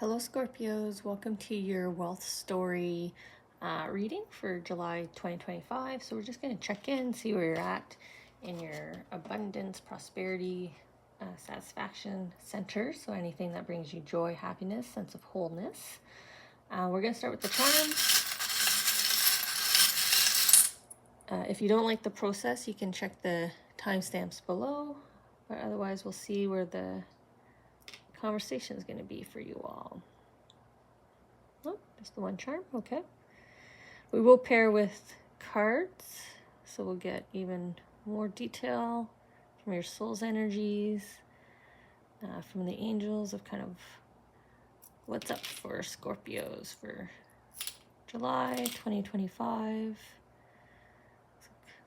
Hello Scorpios, welcome to your wealth story reading for July 2025. So we're just going to check in, see where you're at in your abundance, prosperity, satisfaction center. So anything that brings you joy, happiness, sense of wholeness. We're going to start with the charms. If you don't like the process, you can check the timestamps below, but otherwise we'll see where the conversation is going to be for you all. Oh, just the one charm. Okay. We will pair with cards, so we'll get even more detail from your soul's energies, from the angels of kind of what's up for Scorpios for July 2025.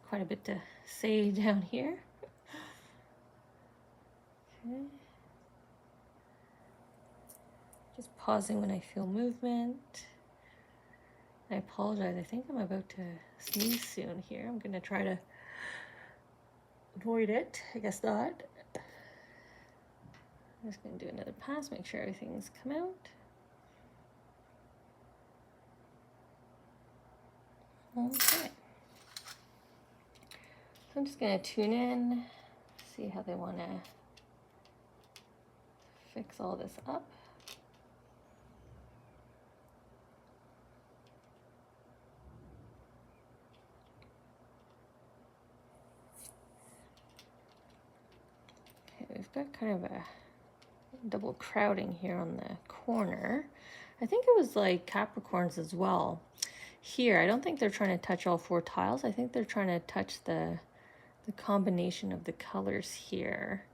Quite a bit to say down here. Okay. Just pausing when I feel movement. I apologize. I think I'm about to sneeze soon here. I'm going to try to avoid it. I guess not. I'm just going to do another pass, make sure everything's come out. Okay. So I'm just going to tune in, see how they want to fix all this up. We've got kind of a double crowding here on the corner. I think it was like Capricorns as well. Here, I don't think they're trying to touch all four tiles. I think they're trying to touch the combination of the colors here.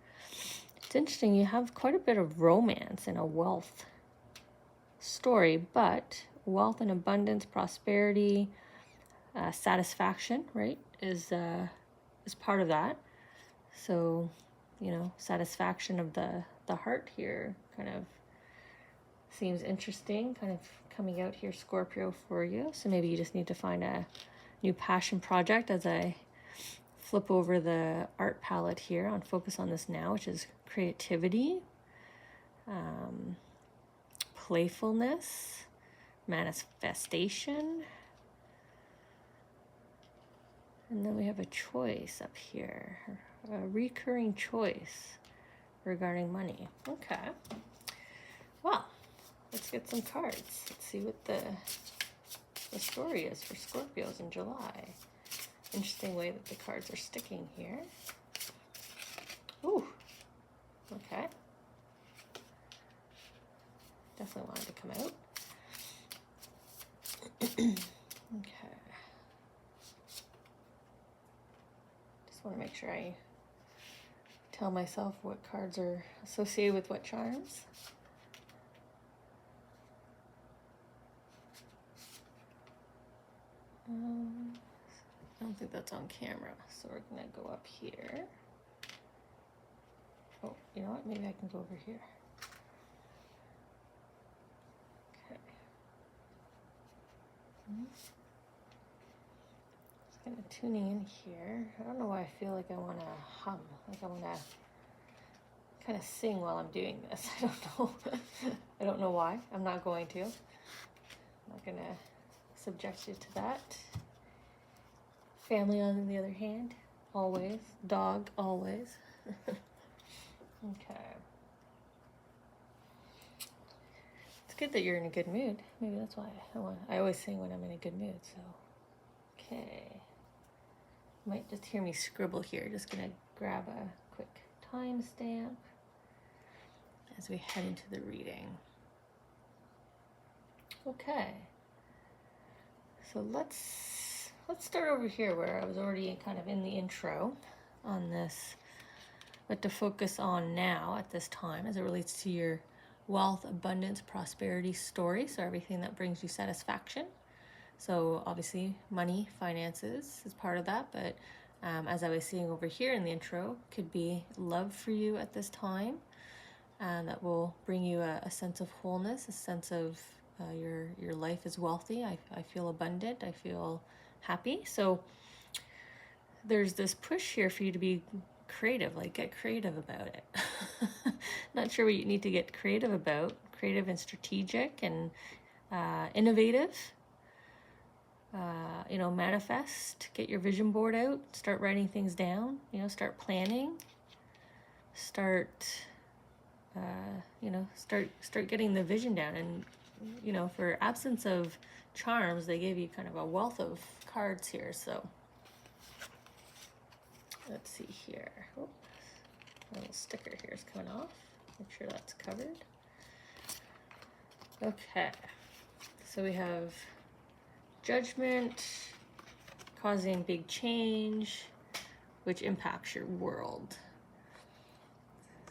It's interesting, you have quite a bit of romance in a wealth story, but wealth and abundance, prosperity, satisfaction, right, is part of that. So, you know, satisfaction of the heart here kind of seems interesting, kind of coming out here, Scorpio, for you. So maybe you just need to find a new passion project as I flip over the art palette here on Focus on This Now, which is creativity, playfulness, manifestation. And then we have a choice up here, a recurring choice regarding money. Okay. Well, let's get some cards. Let's see what the story is for Scorpios in July. Interesting way that the cards are sticking here. Ooh. Okay. Definitely wanted to come out. Okay. Just want to make sure I tell myself what cards are associated with what charms. I don't think that's on camera, so we're gonna go up here. Oh, you know what? Maybe I can go over here. Okay. Just kind of tuning in here. I don't know why I feel like I want to hum, like I want to kind of sing while I'm doing this. I don't know. I don't know why. I'm not going to. I'm not going to subject you to that. Family, on the other hand, always. Dog, always. Okay. It's good that you're in a good mood. Maybe that's why I always sing when I'm in a good mood. So, okay. You might just hear me scribble here. Just gonna grab a quick timestamp as we head into the reading. Okay. So let's start over here where I was already kind of in the intro on this, what to focus on now at this time as it relates to your wealth, abundance, prosperity story. So everything that brings you satisfaction. So obviously money, finances is part of that, but as I was seeing over here in the intro, could be love for you at this time, and that will bring you a sense of wholeness, a sense of your life is wealthy. I feel abundant. I feel happy. So there's this push here for you to be creative, like get creative about it. Not sure what you need to get creative about. creative and strategic and innovative. You know, manifest, get your vision board out, start writing things down, you know, start planning, start, you know, start getting the vision down. And, you know, for absence of charms, they gave you kind of a wealth of cards here. So let's see here. Oh, a little sticker here is coming off. Make sure that's covered. Okay, so we have judgment, causing big change, which impacts your world.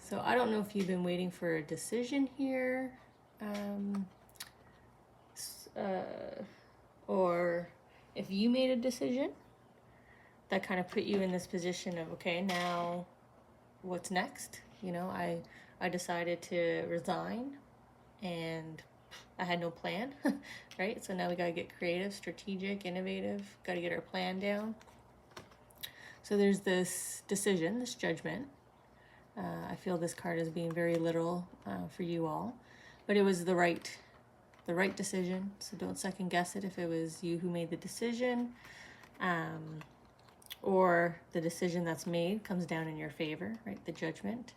So I don't know if you've been waiting for a decision here, or if you made a decision that kind of put you in this position of, okay, now what's next? You know, I decided to resign and I had no plan, right? So now we got to get creative, strategic, innovative, got to get our plan down. So there's this decision, this judgment. I feel this card is being very literal for you all, but it was the right decision. So don't second guess it if it was you who made the decision, or the decision that's made comes down in your favor, right? The judgment,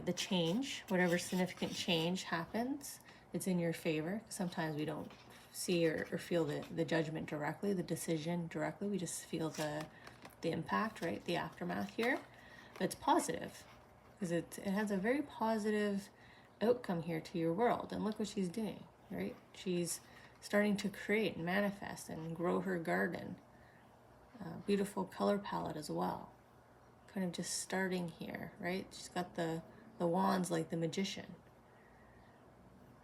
the change, whatever significant change happens, it's in your favor. Sometimes we don't see or feel the judgment directly, the decision directly. We just feel the impact, right? The aftermath here. But it's positive because it has a very positive outcome here to your world. And look what she's doing, right? She's starting to create and manifest and grow her garden. Beautiful color palette as well. Kind of just starting here, right? She's got the wands like the magician.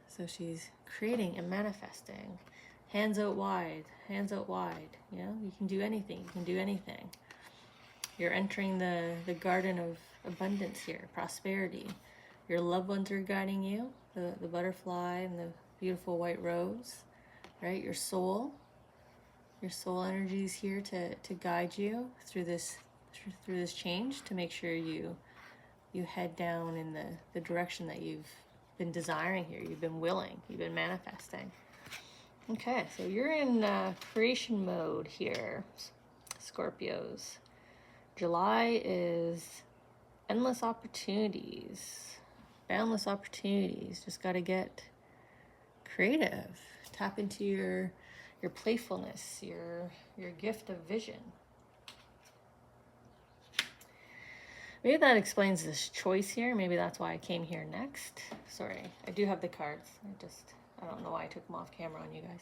So she's creating and manifesting. Hands out wide, hands out wide. You know, you can do anything, you can do anything. You're entering the garden of abundance here, prosperity. Your loved ones are guiding you, the butterfly and the beautiful white rose, right? Your soul energy is here to guide you through this change, to make sure you head down in the direction that you've been desiring here, you've been willing, you've been manifesting. Okay, so you're in creation mode here, Scorpios. July is endless opportunities, boundless opportunities. Just got to get creative. Tap into your playfulness, your gift of vision. Maybe that explains this choice here. Maybe that's why I came here next. Sorry, I do have the cards. I don't know why I took them off camera on you guys.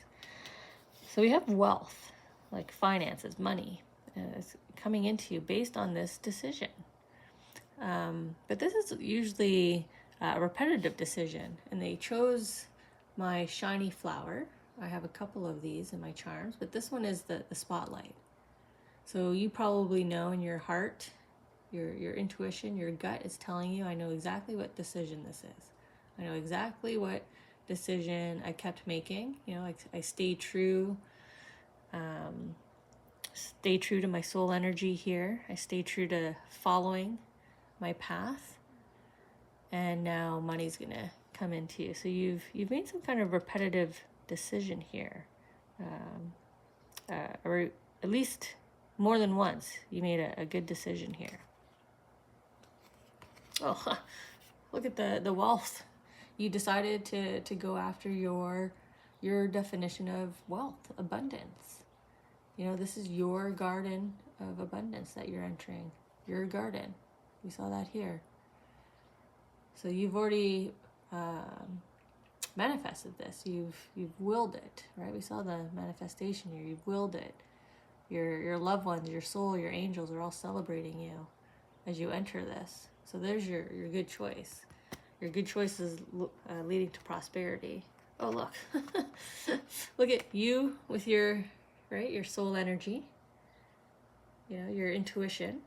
So we have wealth, like finances, money. It's coming into you based on this decision. But this is usually a repetitive decision, and they chose my shiny flower. I have a couple of these in my charms, but this one is the spotlight. So you probably know in your heart, your intuition, your gut is telling you, I know exactly what decision this is. I know exactly what decision I kept making. You know, I stayed true. Stay true to my soul energy here. I stay true to following my path, and now money's gonna come into you. So you've made some kind of repetitive decision here, or at least more than once. You made a good decision here. Oh, look at the wealth. You decided to go after your definition of wealth, abundance. You know, this is your garden of abundance that you're entering. Your garden. We saw that here. So you've already manifested this. You've willed it, right? We saw the manifestation here. You've willed it. Your loved ones, your soul, your angels are all celebrating you as you enter this. So there's your good choice. Your good choice is leading to prosperity. Oh, look. Look at you with your soul energy, you know, your intuition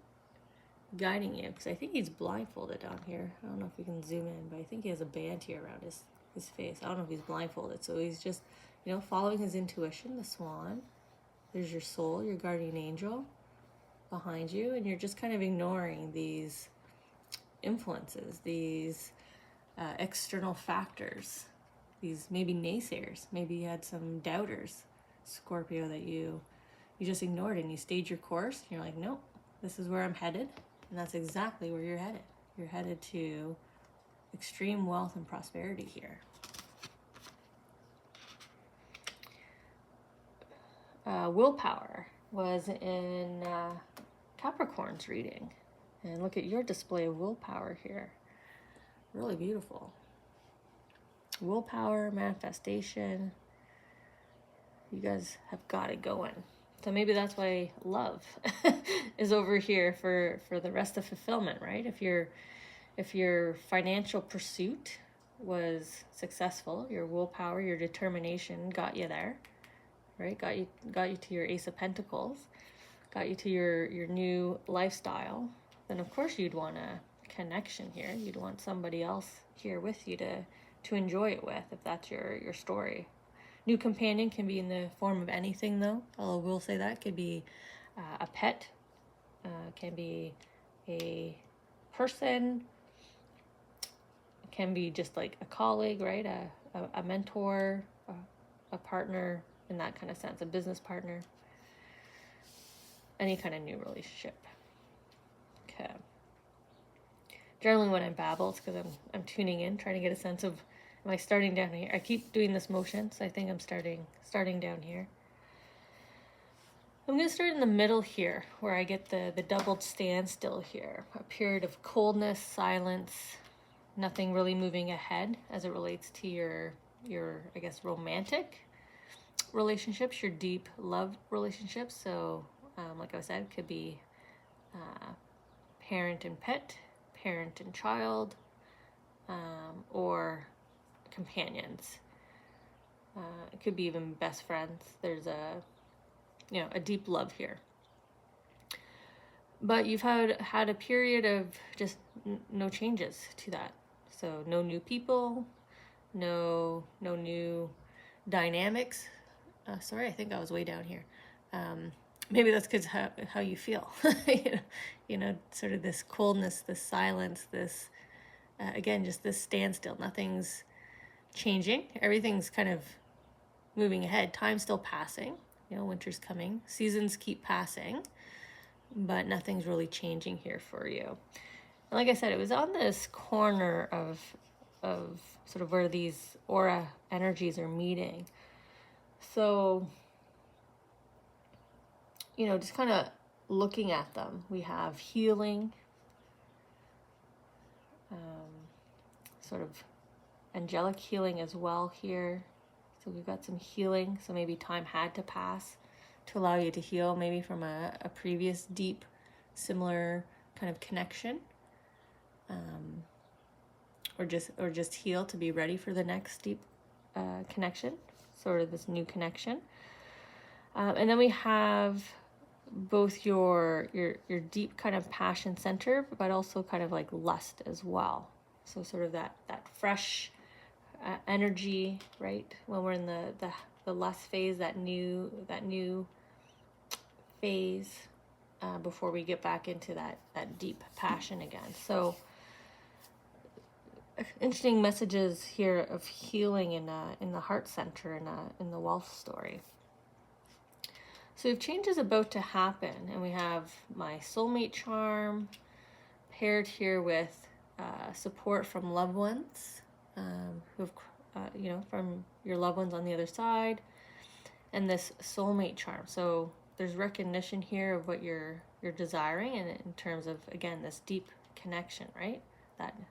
guiding you. Because I think he's blindfolded down here. I don't know if we can zoom in, but I think he has a band here around his face. I don't know if he's blindfolded. So he's just, you know, following his intuition, the swan. There's your soul, your guardian angel behind you. And you're just kind of ignoring these influences, these external factors, these maybe naysayers, maybe you had some doubters, Scorpio, that you just ignored and you stayed your course. You're like, nope, this is where I'm headed. And that's exactly where you're headed. You're headed to extreme wealth and prosperity here. Willpower was in Capricorn's reading. And look at your display of willpower here. Really beautiful. Willpower, manifestation. You guys have got it going. So maybe that's why love is over here for the rest of fulfillment, right? If your financial pursuit was successful, your willpower, your determination got you there, right? Got you to your Ace of Pentacles, got you to your new lifestyle, then of course you'd want a connection here. You'd want somebody else here with you to enjoy it with, if that's your story. New companion can be in the form of anything, though. I will say that. Could be a pet, can be a person, can be just like a colleague, right? A mentor, a partner in that kind of sense, a business partner, any kind of new relationship. Okay. Generally when I babble, it's because I'm tuning in, trying to get a sense of, am I starting down here? I keep doing this motion, so I think I'm starting down here. I'm going to start in the middle here, where I get the doubled standstill here. A period of coldness, silence, nothing really moving ahead as it relates to your I guess, romantic relationships, your deep love relationships. So, like I said, it could be parent and pet, parent and child, or companions. It could be even best friends. There's a deep love here. But you've had a period of just no changes to that. So no new people, no new dynamics. Sorry, I think I was way down here. Maybe that's because how you feel. Sort of this coldness, this silence, this again, just this standstill. Nothing's changing. Everything's kind of moving ahead. Time's still passing. Winter's coming. Seasons keep passing, but nothing's really changing here for you. And like I said, it was on this corner of sort of where these aura energies are meeting. So, just kind of looking at them, we have healing, sort of angelic healing as well here. So we've got some healing. So maybe time had to pass to allow you to heal, maybe from a previous deep, similar kind of connection, or just heal to be ready for the next deep connection, sort of this new connection. And then we have both your deep kind of passion center, but also kind of like lust as well. So sort of that fresh energy, right? When we're in the lust phase, that new phase, before we get back into that deep passion again. So interesting messages here of healing in the heart center, in the wealth story. So if change is about to happen, and we have my soulmate charm paired here with support from loved ones, who've from your loved ones on the other side, and this soulmate charm. So there's recognition here of what you're desiring, and in terms of, again, this deep connection, right?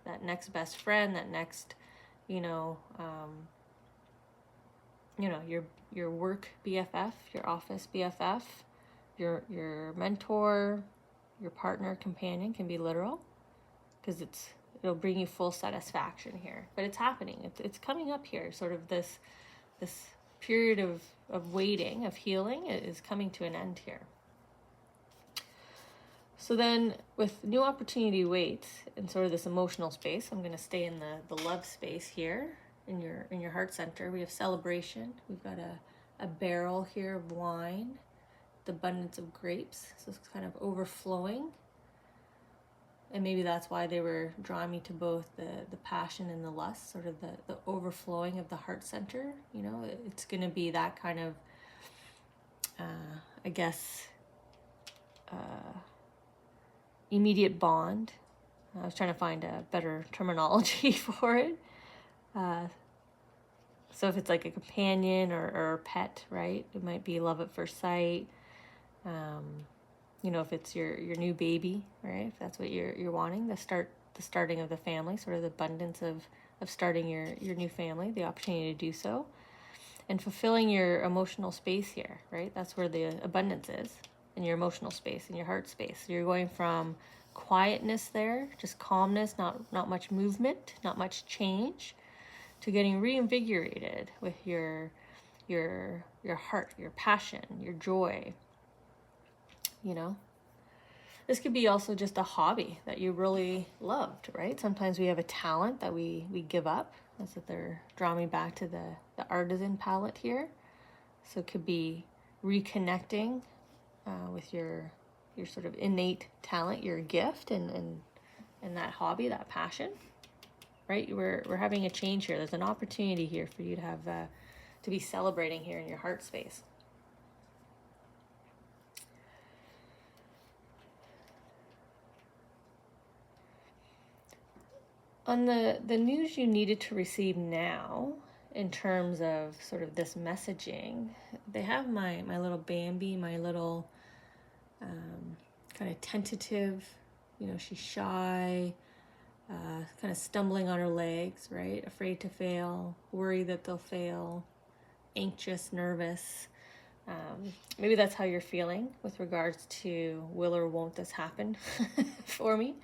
That next best friend, that next, your work BFF, your office BFF, your mentor, your partner, companion, can be literal, because it'll bring you full satisfaction here. But it's happening. It's coming up here. Sort of this period of waiting, of healing, is coming to an end here. So then, with new opportunity waits in sort of this emotional space, I'm going to stay in the love space here in your heart center. We have celebration. We've got a barrel here of wine, the abundance of grapes. So it's kind of overflowing. And maybe that's why they were drawing me to both the passion and the lust, sort of the overflowing of the heart center. You know, it's going to be that kind of, I guess, immediate bond. I was trying to find a better terminology for it. So if it's like a companion or a pet, right? It might be love at first sight. You know, if it's your new baby, right? If that's what you're wanting, the starting of the family, sort of the abundance of starting your new family, the opportunity to do so, and fulfilling your emotional space here, right? That's where the abundance is, in your emotional space, in your heart space. You're going from quietness there, just calmness, not much movement, not much change, to getting reinvigorated with your heart, your passion, your joy. You know, this could be also just a hobby that you really loved, right? Sometimes we have a talent that we give up. That's what they're drawing me back to the artisan palette here. So it could be reconnecting with your sort of innate talent, your gift, and that hobby, that passion, right? We're having a change here. There's an opportunity here for you to have to be celebrating here in your heart space. On the news you needed to receive now, in terms of sort of this messaging, they have my little Bambi, my little kind of tentative, you know, she's shy, kind of stumbling on her legs, right? Afraid to fail, worried that they'll fail, anxious, nervous. Maybe that's how you're feeling with regards to will or won't this happen for me,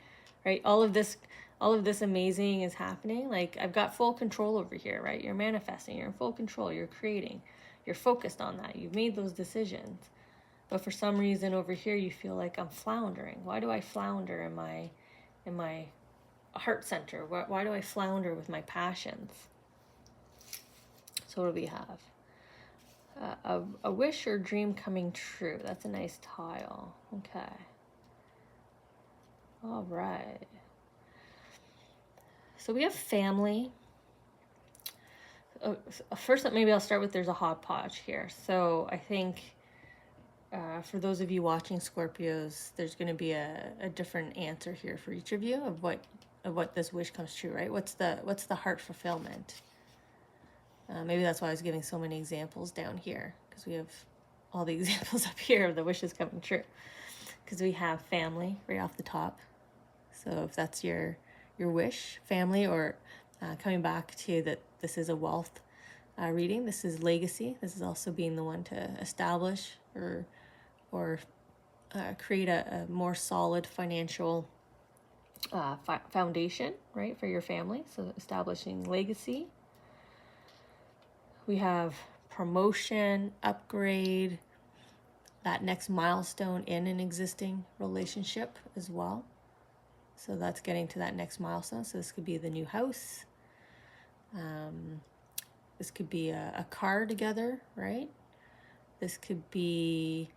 right? All of this amazing is happening. Like, I've got full control over here, right? You're manifesting, you're in full control, you're creating, you're focused on that, you've made those decisions. But for some reason over here, you feel like I'm floundering. Why do I flounder in my heart center? Why do I flounder with my passions? So what do we have? A wish or dream coming true. That's a nice tile. Okay. All right. So we have family. First, maybe I'll start with there's a hodgepodge here. So I think for those of you watching Scorpios, there's going to be a different answer here for each of you of what this wish comes true, right? What's the heart fulfillment? Maybe that's why I was giving so many examples down here, because we have all the examples up here of the wishes coming true. Because we have family right off the top. So if that's your wish, family, or coming back to that, this is a wealth reading. This is legacy. This is also being the one to establish or create a more solid financial foundation, right, for your family. So establishing legacy. We have promotion, upgrade, that next milestone in an existing relationship as well. So that's getting to that next milestone. So this could be the new house. This could be a car together, right? This could be,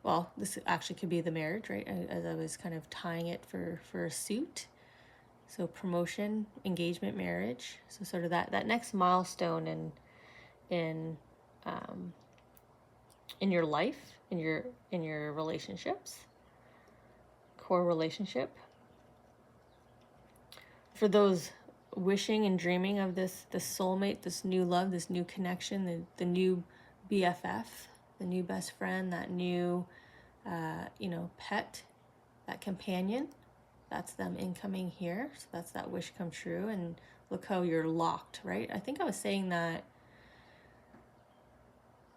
well, this actually could be the marriage, right? As I was kind of tying it for a suit. So promotion, engagement, marriage. So sort of that next milestone in your life, in your relationships, core relationship. For those wishing and dreaming of this soulmate, this new love, this new connection, the new BFF, the new best friend, that new pet, that companion. That's them incoming here. So that's that wish come true. And look how you're locked, right? I think I was saying that,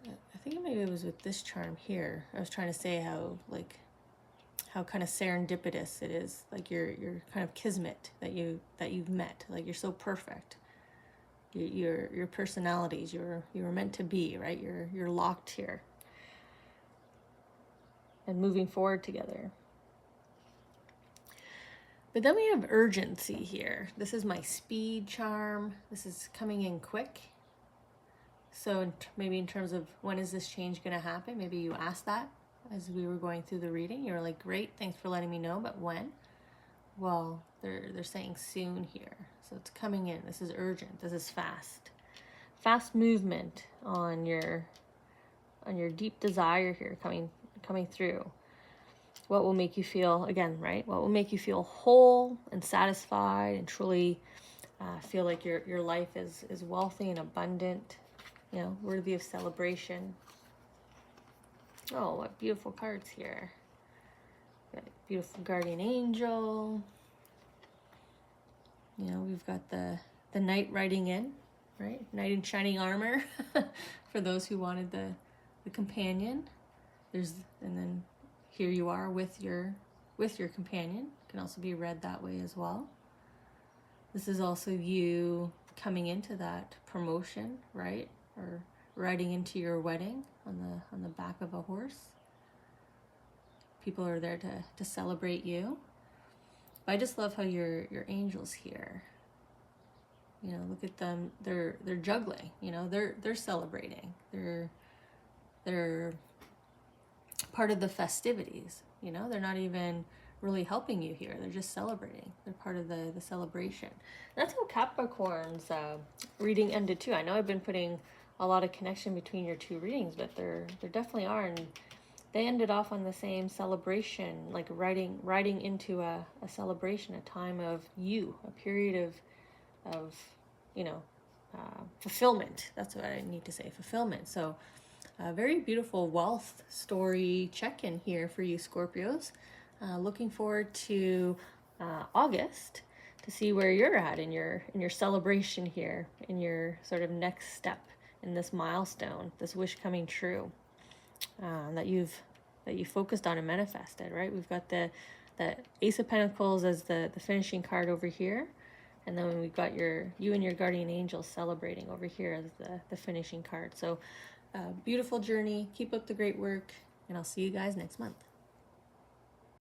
I think maybe it was with this charm here. I was trying to say how kind of serendipitous it is. Like you're kind of kismet that you've met. Like you're so perfect. Your personalities, you were meant to be, right? You're locked here. And moving forward together. But then we have urgency here. This is my speed charm. This is coming in quick. So maybe in terms of when is this change going to happen? Maybe you ask that as we were going through the reading. You were like, great, thanks for letting me know, but when? Well, they're saying soon here. So it's coming in. This is urgent. This is fast. Fast movement on your deep desire here coming through. What will make you feel, again, right? What will make you feel whole and satisfied and truly feel like your life is wealthy and abundant, you know, worthy of celebration. Oh, what beautiful cards here. Got a beautiful guardian angel. You know, we've got the knight riding in, right? Knight in shining armor for those who wanted the companion. And then here you are with your companion. It can also be read that way as well. This is also you coming into that promotion, right? Or riding into your wedding on the back of a horse. People are there to celebrate you. But I just love how your angels here. You know, look at them. They're juggling. You know, they're celebrating. They're part of the festivities. You know, they're not even really helping you here. They're just celebrating. They're part of the celebration. That's how Capricorn's reading ended too. I know I've been putting a lot of connection between your two readings, but there definitely are, and they ended off on the same celebration, like riding into a celebration, a time of a period of you know, fulfillment. That's what I need to say, fulfillment. So a very beautiful wealth story check-in here for you Scorpios. Looking forward to August to see where you're at in your celebration here, in your sort of next step in this milestone, this wish coming true, that you focused on and manifested, right? We've got the Ace of Pentacles as the finishing card over here, and then we've got you and your guardian angel celebrating over here as the finishing card. So beautiful journey. Keep up the great work, and I'll see you guys next month.